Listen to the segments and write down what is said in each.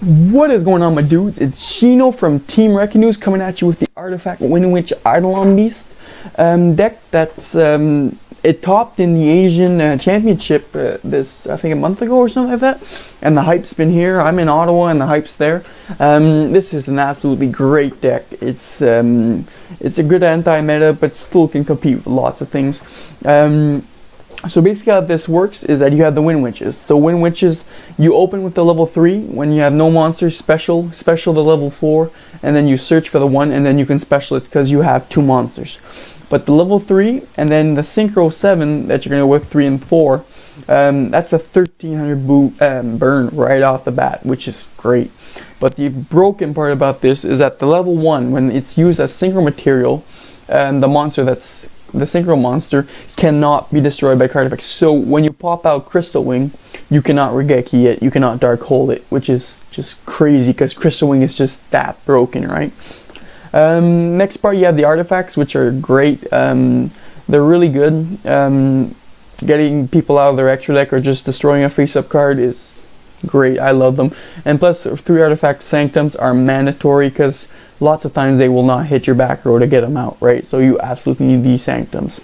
What is going on, my dudes? It's Shino from Team Wrecking News coming at you with the Artifact Winwich Eidolon Beast deck that's it topped in the Asian Championship this, I think, a month ago or something like that, and the hype's been here. I'm in Ottawa and the hype's there. This is an absolutely great deck. It's a good anti-meta, but still can compete with lots of things. So basically how this works is that you have the Wind Witches. So Wind Witches, you open with the level 3 when you have no monsters, special the level 4, and then you search for the 1, and then you can special it because you have 2 monsters. But the level 3 and then the Synchro 7 that you're going to with 3 and 4, that's a 1300 burn right off the bat, which is great. But the broken part about this is that the level 1, when it's used as synchro material, the monster that's the synchro monster cannot be destroyed by card effects. So when you pop out Crystal Wing, you cannot Regeki it, you cannot Dark Hole it, which is just crazy because Crystal Wing is just that broken, right? Next part, you have the artifacts, which are great. They're really good. Getting people out of their extra deck or just destroying a face-up card is great. I love them. And plus, 3 artifact sanctums are mandatory because lots of times they will not hit your back row to get them out, right? So you absolutely need these sanctums.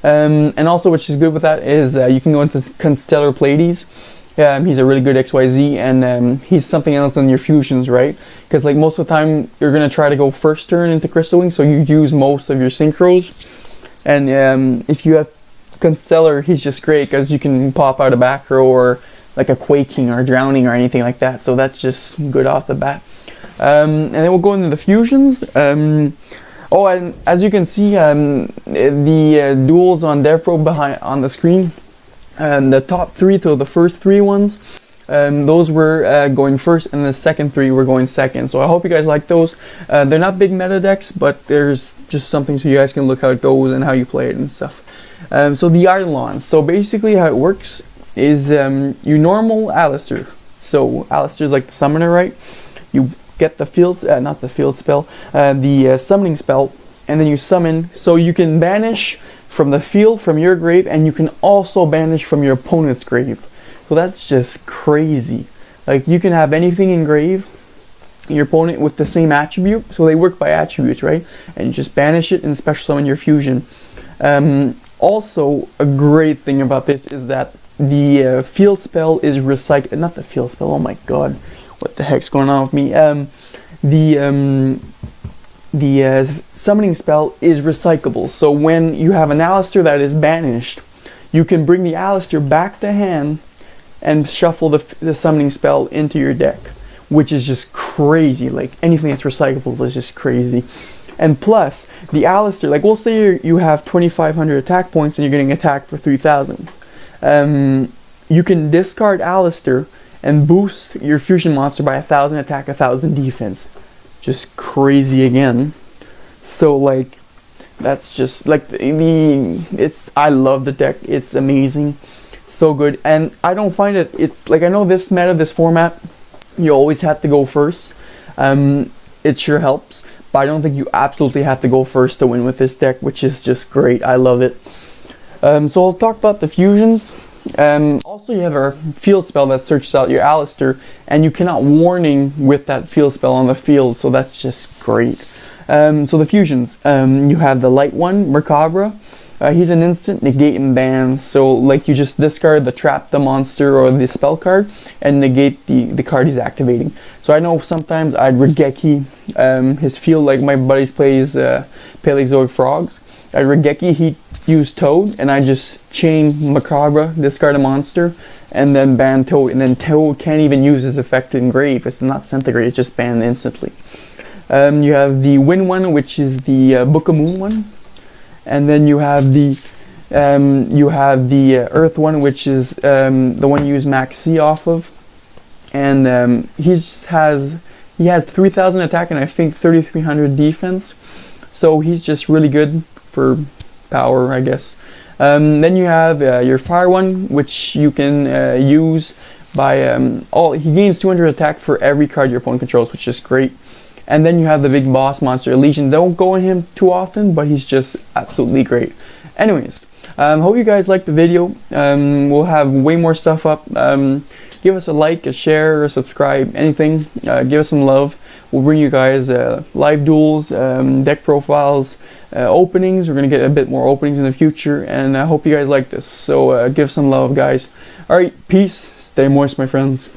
And also, which is good with that is you can go into Constellar Pleiades. He's a really good XYZ, and he's something else than your fusions, right? Because like most of the time you're gonna try to go first turn into Crystal Wing, so you use most of your synchros. And if you have Constellar, he's just great because you can pop out a back row or like a Quaking or Drowning or anything like that. So that's just good off the bat. And then we'll go into the fusions. Oh, and as you can see, the duels on devpro behind on the screen. The top 3, so the first 3 ones, those were going first, and the second 3 were going second. So I hope you guys like those. They're not big meta decks, but there's just something so you guys can look how it goes and how you play it and stuff. So the eidolons. So basically how it works is you normal Alistair. So Alistair's like the summoner, right? You get the field, not the field spell, the summoning spell, and then you summon. So you can banish from the field, from your grave, and you can also banish from your opponent's grave. So that's just crazy. Like, you can have anything in grave, your opponent with the same attribute, so they work by attributes, right? And you just banish it and special summon your fusion. Also, a great thing about this is that the field spell is recycled. Not the field spell, oh my god, what the heck's going on with me? The summoning spell is recyclable. So when you have an Alistair that is banished, you can bring the Alistair back to hand and shuffle the summoning spell into your deck, which is just crazy. Like, anything that's recyclable is just crazy. And plus, the Alistair, like, we'll say you have 2,500 attack points and you're getting attacked for 3,000. You can discard Alistair and boost your fusion monster by 1,000 attack, 1,000 defense. Just crazy again. So like, that's just like I love the deck. It's amazing, so good. And I don't find it's like, I know this meta, this format, you always have to go first. It sure helps, but I don't think you absolutely have to go first to win with this deck, which is just great. I love it. So I'll talk about the fusions. Also, you have a field spell that searches out your Alistair, and you cannot warning with that field spell on the field, so that's just great. So the fusions, you have the light one, Merkabra. He's an instant negate and ban, so like you just discard the trap the monster or the spell card and negate the card he's activating. So I know sometimes I'd Regeki his field, like my buddies plays Paleozoic Frogs. I'd Regeki, he use Toad, and I just chain Macabre, discard a monster, and then ban Toad, and then Toad can't even use his effect in grave. It's not centigrade, it's just banned instantly. You have the Wind one, which is the Book of Moon one, and then you have the Earth one, which is the one you use Max C off of, and he has 3,000 attack and I think 3,300 defense, so he's just really good for power, I guess. Then you have your Fire one, which you can use by he gains 200 attack for every card your opponent controls, which is great. And then you have the big boss monster, Legion. Don't go in him too often, but he's just absolutely great. Anyways, hope you guys liked the video. We'll have way more stuff up. give us a like, a share, a subscribe, anything. Give us some love. We'll bring you guys live duels, deck profiles, openings. We're going to get a bit more openings in the future, and I hope you guys like this. So give some love, guys. Alright, peace. Stay moist, my friends.